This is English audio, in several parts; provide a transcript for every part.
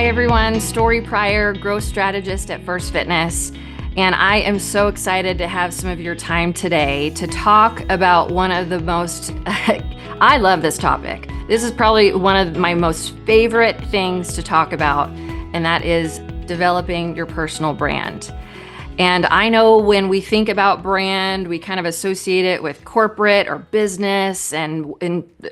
everyone, Story Pryor, growth strategist at First Fitness. And I am so excited to have some of your time today to talk about one of the most, I love this topic. This is probably one of my most favorite things to talk about, and that is developing your personal brand. And I know when we think about brand, we kind of associate it with corporate or business and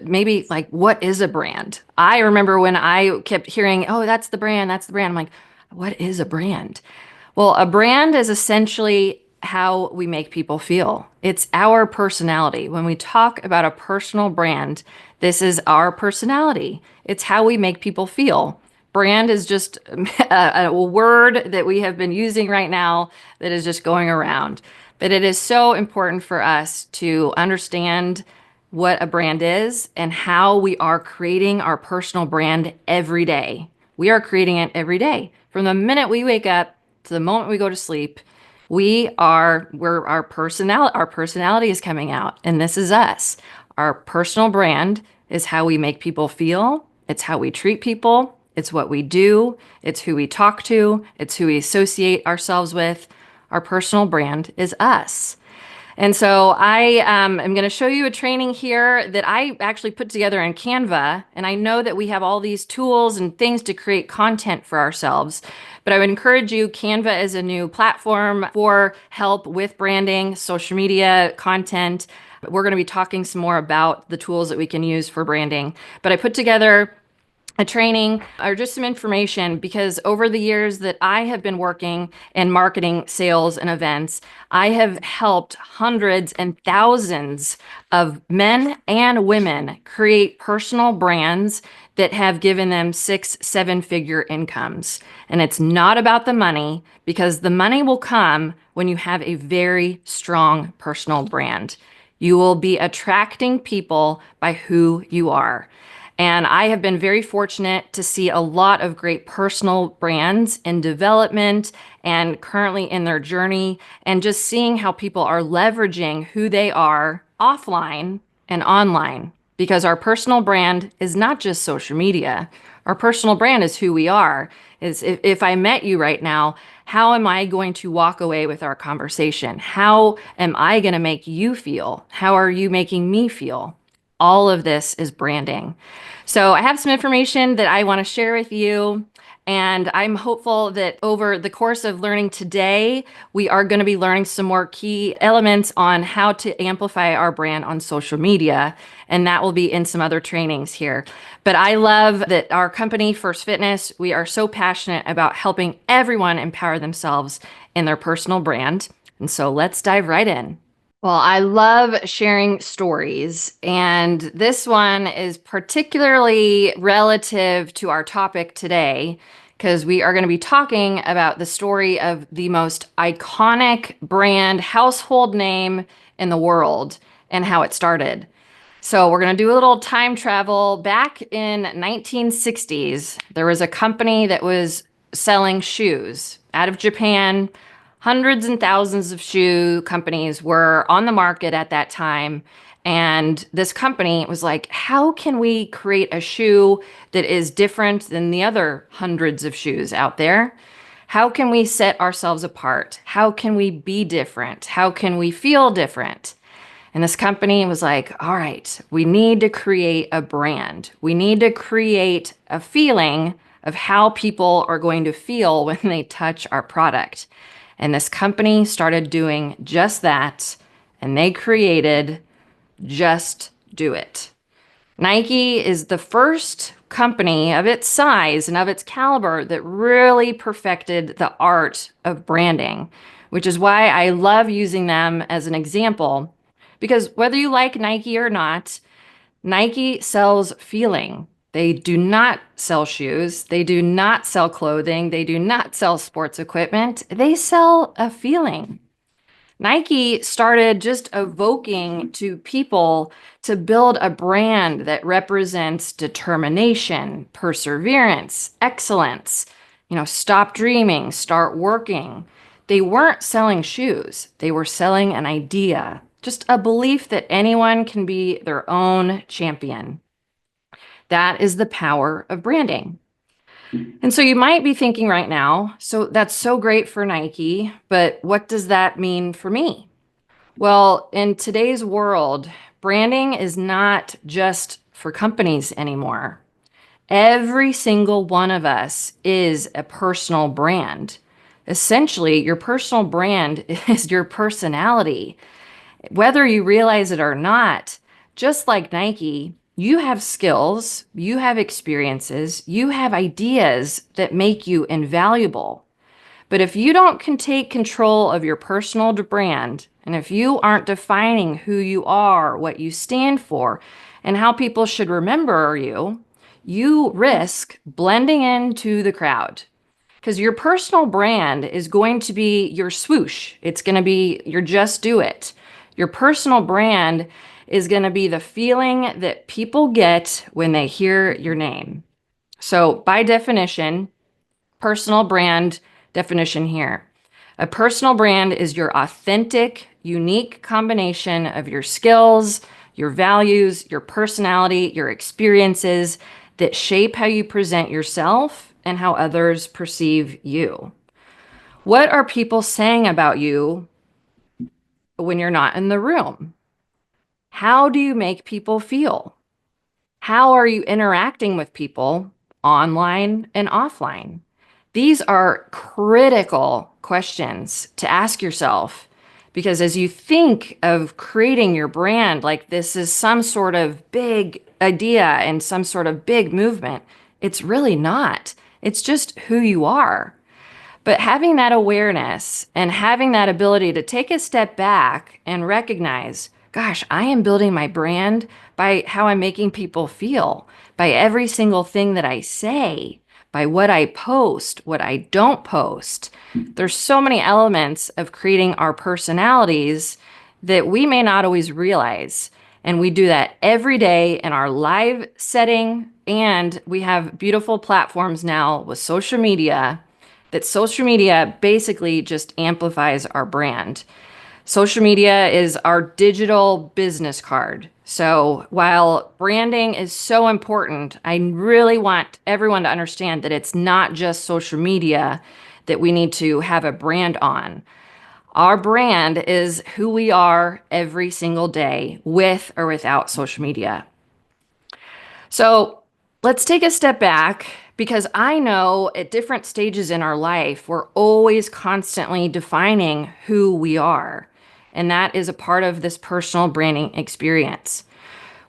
maybe like, what is a brand? I remember when I kept hearing, oh, that's the brand, that's the brand. I'm like, what is a brand? Well, a brand is essentially how we make people feel. It's our personality. When we talk about a personal brand, this is our personality. It's how we make people feel. Brand is just a word that we have been using right now that is just going around. But it is so important for us to understand what a brand is and how we are creating our personal brand every day. We are creating it every day. From the minute we wake up to the moment we go to sleep, we're our personality is coming out, and this is us. Our personal brand is how we make people feel. It's how we treat people. It's what we do. It's who we talk to. It's who we associate ourselves with. Our personal brand is us. And so I am going to show you a training here that I actually put together in Canva. And I know that we have all these tools and things to create content for ourselves. But I would encourage you, Canva is a new platform for help with branding, social media, content. We're going to be talking some more about the tools that we can use for branding. But I put together a training or just some information because over the years that I have been working in marketing, sales, and events, I have helped hundreds and thousands of men and women create personal brands that have given them 6-7-figure incomes. And it's not about the money, because the money will come when you have a very strong personal brand. You will be attracting people by who you are. And I have been very fortunate to see a lot of great personal brands in development and currently in their journey, and just seeing how people are leveraging who they are offline and online. Because our personal brand is not just social media. Our personal brand is who we are. If I met you right now, how am I going to walk away with our conversation? How am I going to make you feel? How are you making me feel? All of this is branding. So I have some information that I want to share with you. And I'm hopeful that over the course of learning today, we are going to be learning some more key elements on how to amplify our brand on social media. And that will be in some other trainings here. But I love that our company, First Fitness, we are so passionate about helping everyone empower themselves in their personal brand. And so let's dive right in. Well, I love sharing stories, and this one is particularly relative to our topic today because we are going to be talking about the story of the most iconic brand household name in the world and how it started. So we're going to do a little time travel. Back in 1960s, there was a company that was selling shoes out of Japan. Hundreds and thousands of shoe companies were on the market at that time. And this company was like, how can we create a shoe that is different than the other hundreds of shoes out there? How can we set ourselves apart? How can we be different? How can we feel different? And this company was like, all right, we need to create a brand. We need to create a feeling of how people are going to feel when they touch our product. And this company started doing just that, and they created Just Do It. Nike is the first company of its size and of its caliber that really perfected the art of branding, which is why I love using them as an example. Because whether you like Nike or not, Nike sells feeling. They do not sell shoes. They do not sell clothing. They do not sell sports equipment. They sell a feeling. Nike started just evoking to people to build a brand that represents determination, perseverance, excellence. Stop dreaming, start working. They weren't selling shoes. They were selling an idea, just a belief that anyone can be their own champion. That is the power of branding. And so you might be thinking right now, so that's so great for Nike, but what does that mean for me? Well, in today's world, branding is not just for companies anymore. Every single one of us is a personal brand. Essentially, your personal brand is your personality. Whether you realize it or not, just like Nike, you have skills, you have experiences, you have ideas that make you invaluable. But if you don't can take control of your personal brand, and if you aren't defining who you are, what you stand for, and how people should remember you, you risk blending into the crowd. Because your personal brand is going to be your swoosh. It's going to be your just do it. Your personal brand is going to be the feeling that people get when they hear your name. So, by definition, personal brand definition here. A personal brand is your authentic, unique combination of your skills, your values, your personality, your experiences that shape how you present yourself and how others perceive you. What are people saying about you when you're not in the room? How do you make people feel? How are you interacting with people online and offline? These are critical questions to ask yourself because as you think of creating your brand, like this is some sort of big idea and some sort of big movement, it's really not. It's just who you are. But having that awareness and having that ability to take a step back and recognize, gosh, I am building my brand by how I'm making people feel, by every single thing that I say, by what I post, what I don't post. There's so many elements of creating our personalities that we may not always realize. And we do that every day in our live setting. And we have beautiful platforms now with social media that social media basically just amplifies our brand. Social media is our digital business card. So while branding is so important, I really want everyone to understand that it's not just social media that we need to have a brand on. Our brand is who we are every single day with or without social media. So let's take a step back because I know at different stages in our life, we're always constantly defining who we are. And that is a part of this personal branding experience.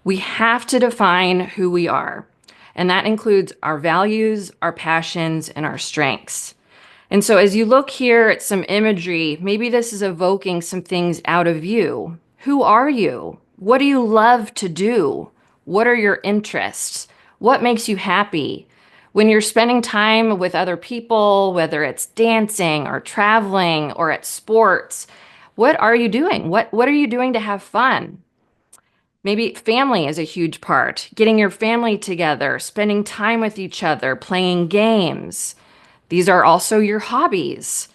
We have to define who we are. And that includes our values, our passions, and our strengths. And so as you look here at some imagery, maybe this is evoking some things out of you. Who are you? What do you love to do? What are your interests? What makes you happy? When you're spending time with other people, whether it's dancing or traveling or at sports, what are you doing? What are you doing to have fun? Maybe family is a huge part. Getting your family together, spending time with each other, playing games. These are also your hobbies.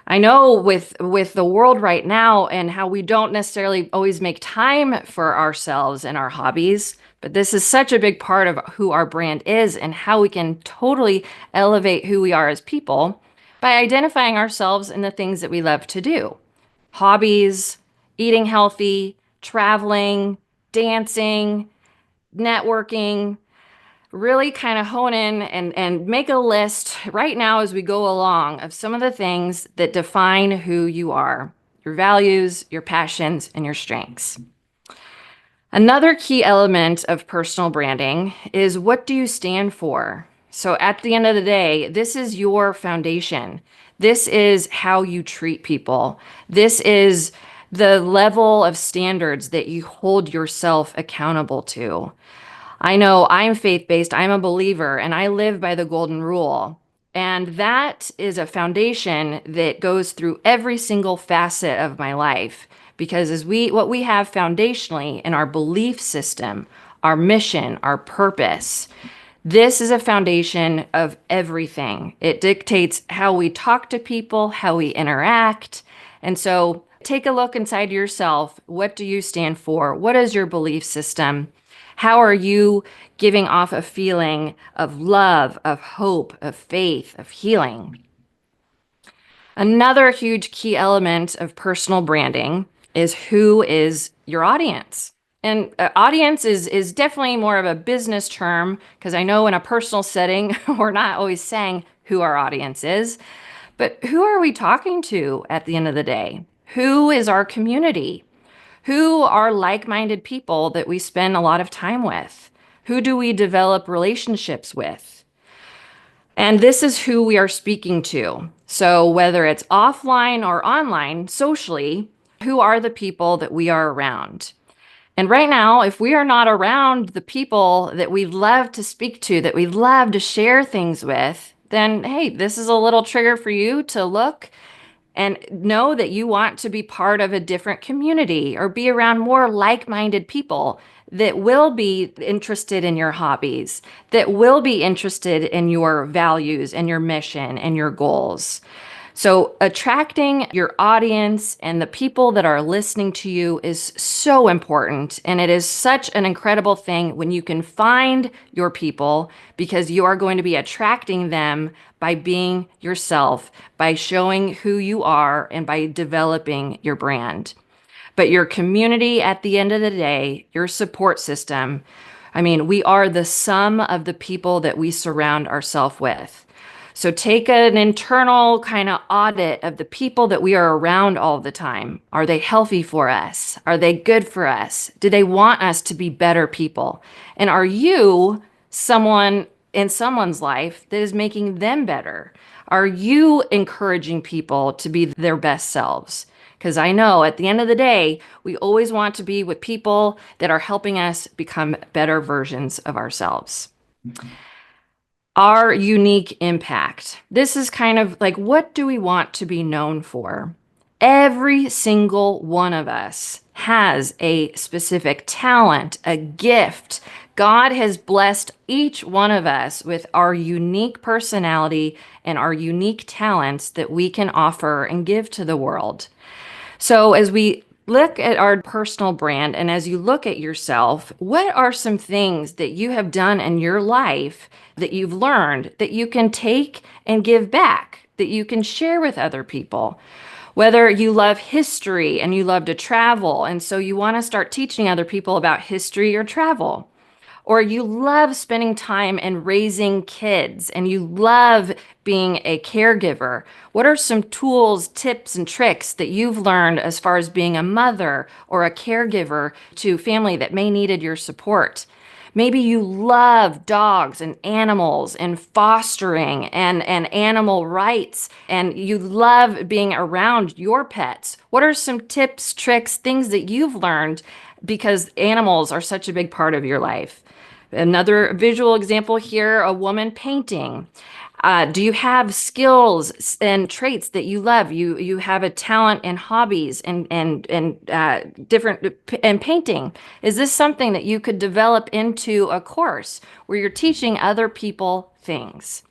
I know with the world right now and how we don't necessarily always make time for ourselves and our hobbies, but this is such a big part of who our brand is and how we can totally elevate who we are as people by identifying ourselves in the things that we love to do. Hobbies, eating healthy, traveling, dancing, networking, really kind of hone in and make a list right now as we go along of some of the things that define who you are, your values, your passions, and your strengths. Another key element of personal branding is what do you stand for? So at the end of the day, this is your foundation. This is how you treat people. This is the level of standards that you hold yourself accountable to. I know I'm faith-based, I'm a believer, and I live by the golden rule. And that is a foundation that goes through every single facet of my life. Because what we have foundationally in our belief system, our mission, our purpose, this is a foundation of everything. It dictates how we talk to people, how we interact. And so take a look inside yourself. What do you stand for? What is your belief system? How are you giving off a feeling of love, of hope, of faith, of healing? Another huge key element of personal branding is who is your audience. And audience is definitely more of a business term because I know in a personal setting, we're not always saying who our audience is, but who are we talking to at the end of the day? Who is our community? Who are like-minded people that we spend a lot of time with? Who do we develop relationships with? And this is who we are speaking to. So whether it's offline or online, socially, who are the people that we are around? And right now, if we are not around the people that we love to speak to, that we love to share things with, then hey, this is a little trigger for you to look and know that you want to be part of a different community or be around more like-minded people that will be interested in your hobbies, that will be interested in your values and your mission and your goals. So attracting your audience and the people that are listening to you is so important. And it is such an incredible thing when you can find your people because you are going to be attracting them by being yourself, by showing who you are, and by developing your brand. But your community at the end of the day, your support system, I mean, we are the sum of the people that we surround ourselves with. So take an internal kind of audit of the people that we are around all the time. Are they healthy for us? Are they good for us? Do they want us to be better people? And are you someone in someone's life that is making them better? Are you encouraging people to be their best selves? Because I know at the end of the day, we always want to be with people that are helping us become better versions of ourselves. Our unique impact. This is kind of like, what do we want to be known for? Every single one of us has a specific talent, a gift. God has blessed each one of us with our unique personality and our unique talents that we can offer and give to the world. So as we look at our personal brand and as you look at yourself, what are some things that you have done in your life that you've learned that you can take and give back, that you can share with other people? Whether you love history and you love to travel, and so you want to start teaching other people about history or travel, or you love spending time and raising kids and you love being a caregiver. What are some tools, tips, and tricks that you've learned as far as being a mother or a caregiver to family that may needed your support? Maybe you love dogs and animals and fostering and animal rights, and you love being around your pets. What are some tips, tricks, things that you've learned because animals are such a big part of your life? Another visual example here, a woman painting. Do you have skills and traits that you love? You have a talent and hobbies and different and painting. Is this something that you could develop into a course where you're teaching other people things?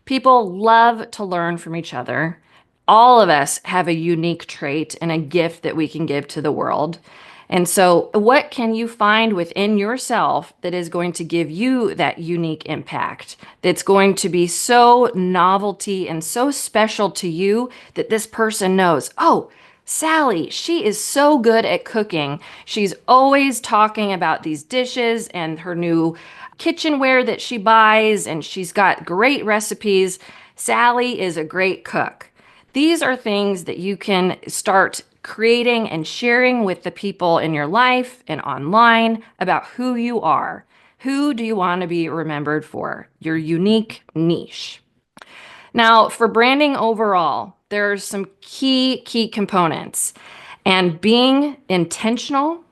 People love to learn from each other. All of us have a unique trait and a gift that we can give to the world. And so, what can you find within yourself that is going to give you that unique impact? That's going to be so novelty and so special to you that this person knows, oh, Sally, she is so good at cooking. She's always talking about these dishes and her new kitchenware that she buys, and she's got great recipes. Sally is a great cook. These are things that you can start creating and sharing with the people in your life and online about who you are. Who do you want to be remembered for? Your unique niche. Now, for branding overall, there's some key components. And being intentional,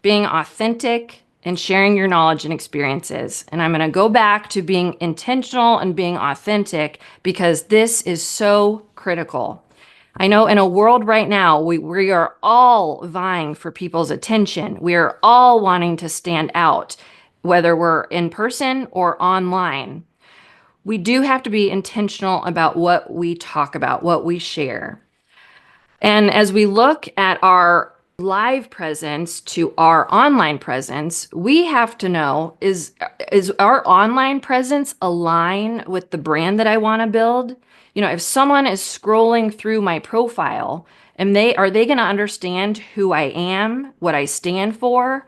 being authentic, and sharing your knowledge and experiences. And I'm going to go back to being intentional and being authentic because this is so critical. I know in a world right now, we are all vying for people's attention. We are all wanting to stand out, whether we're in person or online. We do have to be intentional about what we talk about, what we share. And as we look at our live presence to our online presence, we have to know, is our online presence align with the brand that I want to build? You know, if someone is scrolling through my profile, and are they going to understand who I am, what I stand for?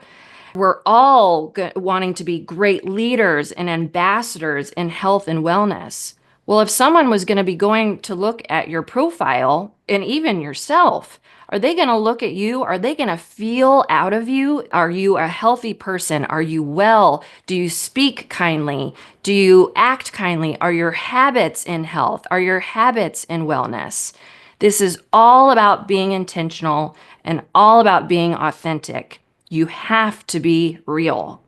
We're all wanting to be great leaders and ambassadors in health and wellness. Well, if someone was going to be going to look at your profile and even yourself, are they going to look at you? Are they going to feel out of you? Are you a healthy person? Are you well? Do you speak kindly? Do you act kindly? Are your habits in health? Are your habits in wellness? This is all about being intentional and all about being authentic. You have to be real.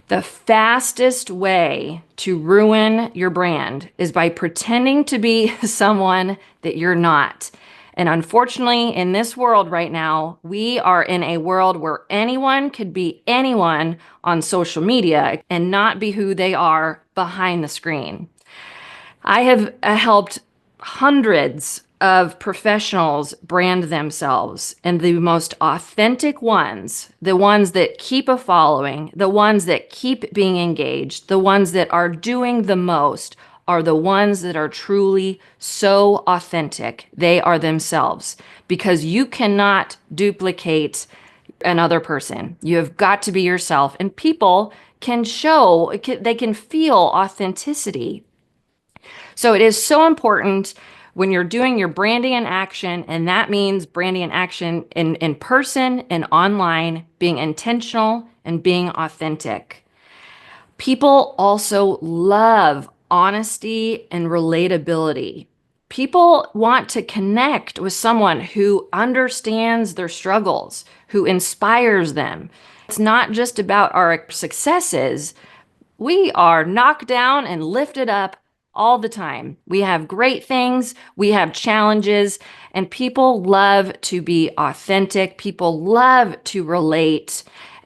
The fastest way to ruin your brand is by pretending to be someone that you're not. And unfortunately, in this world right now, we are in a world where anyone could be anyone on social media and not be who they are behind the screen. I have helped hundreds of professionals brand themselves, and the most authentic ones, the ones that keep a following, the ones that keep being engaged, the ones that are doing the most, are the ones that are truly so authentic. They are themselves, because you cannot duplicate another person. You have got to be yourself, and people can they can feel authenticity. So it is so important when you're doing your branding in action, and that means branding in action in person and online, being intentional and being authentic. People also love honesty and relatability. People want to connect with someone who understands their struggles, who inspires them. It's not just about our successes. We are knocked down and lifted up all the time. We have great things, we have challenges, and people love to be authentic. People love to relate,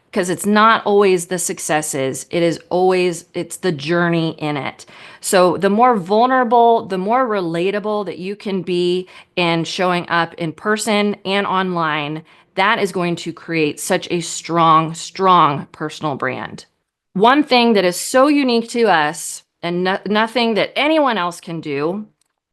because it's not always the successes. It's the journey in it. So the more vulnerable, the more relatable that you can be in showing up in person and online, that is going to create such a strong, strong personal brand. One thing that is so unique to us and nothing that anyone else can do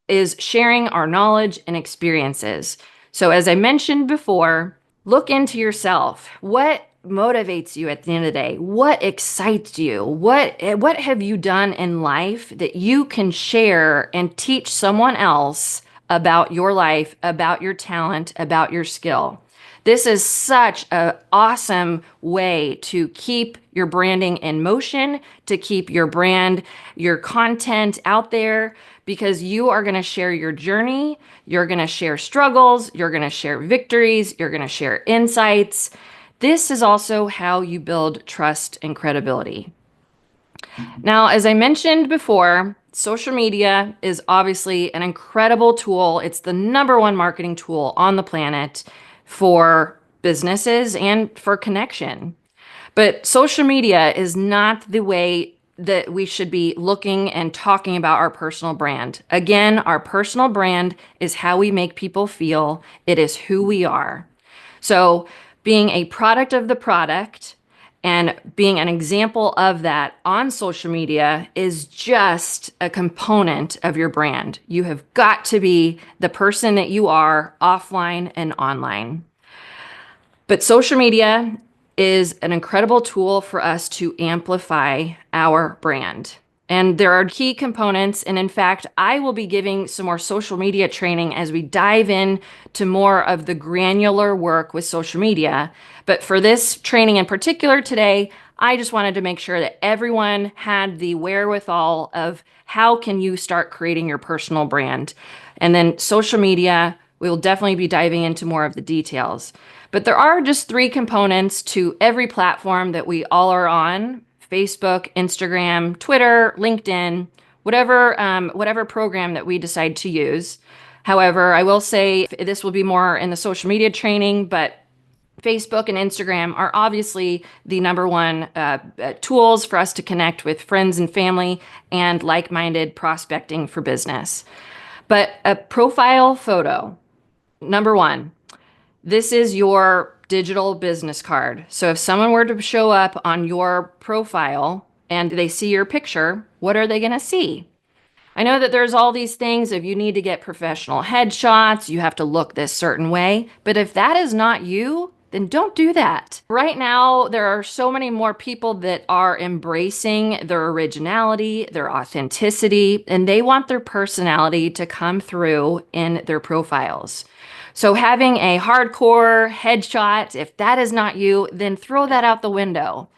is sharing our knowledge and experiences. So as I mentioned before, look into yourself. What motivates you at the end of the day? What excites you? What have you done in life that you can share and teach someone else about your life, about your talent, about your skill? This is such an awesome way to keep your branding in motion, to keep your brand, your content out there, because you are going to share your journey, you're going to share struggles, you're going to share victories, you're going to share insights. This is also how you build trust and credibility. Now, as I mentioned before, social media is obviously an incredible tool. It's the #1 marketing tool on the planet for businesses and for connection. But social media is not the way that we should be looking and talking about our personal brand. Again, our personal brand is how we make people feel. It is who we are. So being a product of the product and being an example of that on social media is just a component of your brand. You have got to be the person that you are offline and online. But social media is an incredible tool for us to amplify our brand. And there are key components. And in fact, I will be giving some more social media training as we dive in to more of the granular work with social media. But for this training in particular today, I just wanted to make sure that everyone had the wherewithal of how can you start creating your personal brand. And then social media, we will definitely be diving into more of the details. But there are just 3 components to every platform that we all are on: Facebook, Instagram, Twitter, LinkedIn, whatever program that we decide to use. However, I will say this will be more in the social media training, but Facebook and Instagram are obviously the #1 tools for us to connect with friends and family and like-minded prospecting for business. But a profile photo, #1. This is your digital business card. So if someone were to show up on your profile and they see your picture, what are they going to see? I know that there's all these things. If you need to get professional headshots, you have to look this certain way. But if that is not you, then don't do that. Right now, there are so many more people that are embracing their originality, their authenticity, and they want their personality to come through in their profiles. So having a hardcore headshot, if that is not you, then throw that out the window.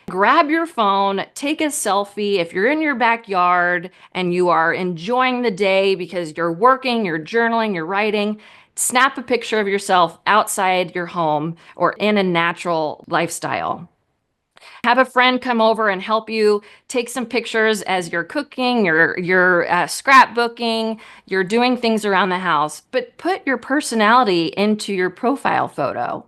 Grab your phone, take a selfie. If you're in your backyard and you are enjoying the day because you're working, you're journaling, you're writing, snap a picture of yourself outside your home or in a natural lifestyle. Have a friend come over and help you take some pictures as you're cooking, you're scrapbooking, you're doing things around the house, but put your personality into your profile photo.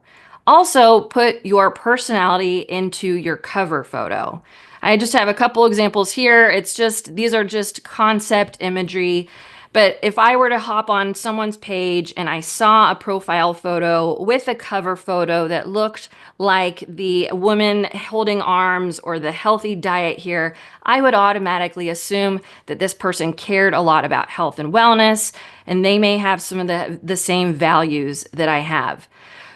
Also, put your personality into your cover photo. I just have a couple examples here. These are just concept imagery. But if I were to hop on someone's page and I saw a profile photo with a cover photo that looked like the woman holding arms or the healthy diet here, I would automatically assume that this person cared a lot about health and wellness, and they may have some of the same values that I have.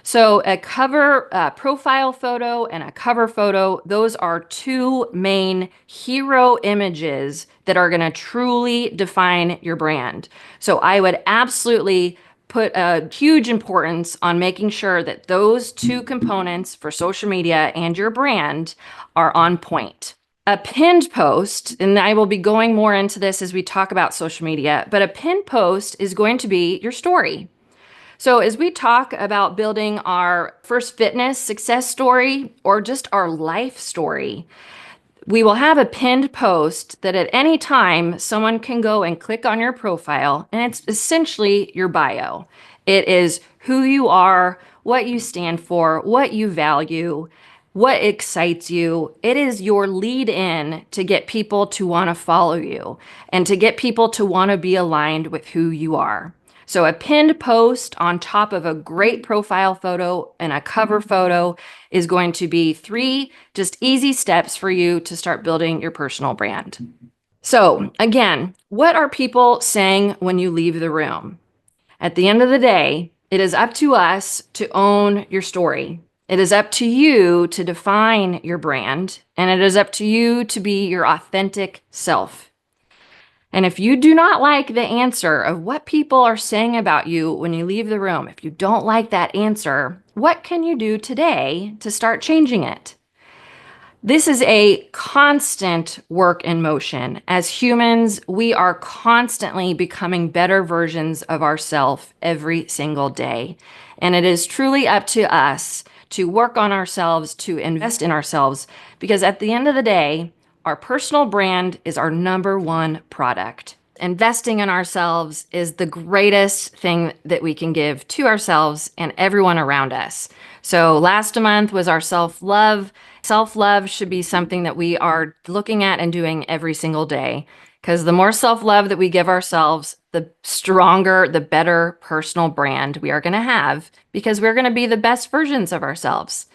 So a cover profile photo and a cover photo, those are two main hero images that are going to truly define your brand. So I would absolutely put a huge importance on making sure that those two components for social media and your brand are on point. A pinned post, and I will be going more into this as we talk about social media, but a pinned post is going to be your story. So as we talk about building our First Fitness success story or just our life story, we will have a pinned post that at any time someone can go and click on your profile, and it's essentially your bio. It is who you are, what you stand for, what you value, what excites you. It is your lead in to get people to want to follow you and to get people to want to be aligned with who you are. So a pinned post on top of a great profile photo and a cover photo is going to be 3 just easy steps for you to start building your personal brand. So again, what are people saying when you leave the room? At the end of the day, it is up to us to own your story. It is up to you to define your brand, and it is up to you to be your authentic self. And if you do not like the answer of what people are saying about you when you leave the room, if you don't like that answer, what can you do today to start changing it? This is a constant work in motion. As humans, we are constantly becoming better versions of ourselves every single day. And it is truly up to us to work on ourselves, to invest in ourselves, because at the end of the day, our personal brand is our number one product. Investing in ourselves is the greatest thing that we can give to ourselves and everyone around us. So last month was our self-love. Self-love should be something that we are looking at and doing every single day, because the more self-love that we give ourselves, the stronger, the better personal brand we are going to have, because we're going to be the best versions of ourselves.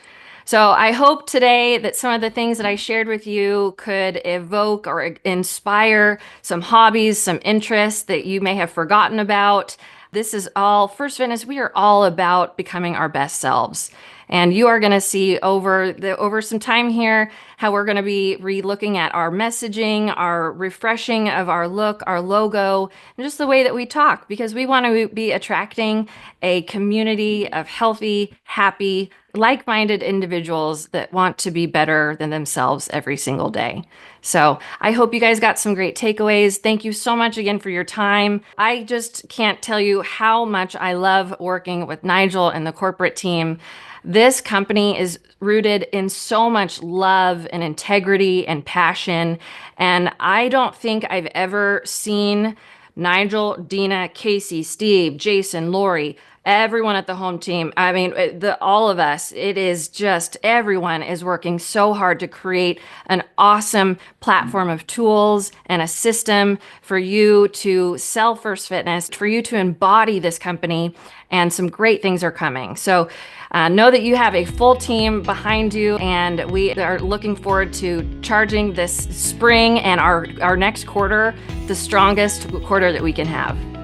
So I hope today that some of the things that I shared with you could evoke or inspire some hobbies, some interests that you may have forgotten about. This is all First Fitness. We are all about becoming our best selves. And you are going to see over some time here how we're going to be re-looking at our messaging, our refreshing of our look, our logo, and just the way that we talk, because we want to be attracting a community of healthy, happy, like-minded individuals that want to be better than themselves every single day. So I hope you guys got some great takeaways. Thank you so much again for your time. I just can't tell you how much I love working with Nigel and the corporate team. This company is rooted in so much love and integrity and passion. And I don't think I've ever seen Nigel, Dina, Casey, Steve, Jason, Lori everyone at the home team. I mean, all of us, it is just everyone is working so hard to create an awesome platform of tools and a system for you to sell First Fitness, for you to embody this company, and some great things are coming. So know that you have a full team behind you, and we are looking forward to charging this spring and our next quarter the strongest quarter that we can have.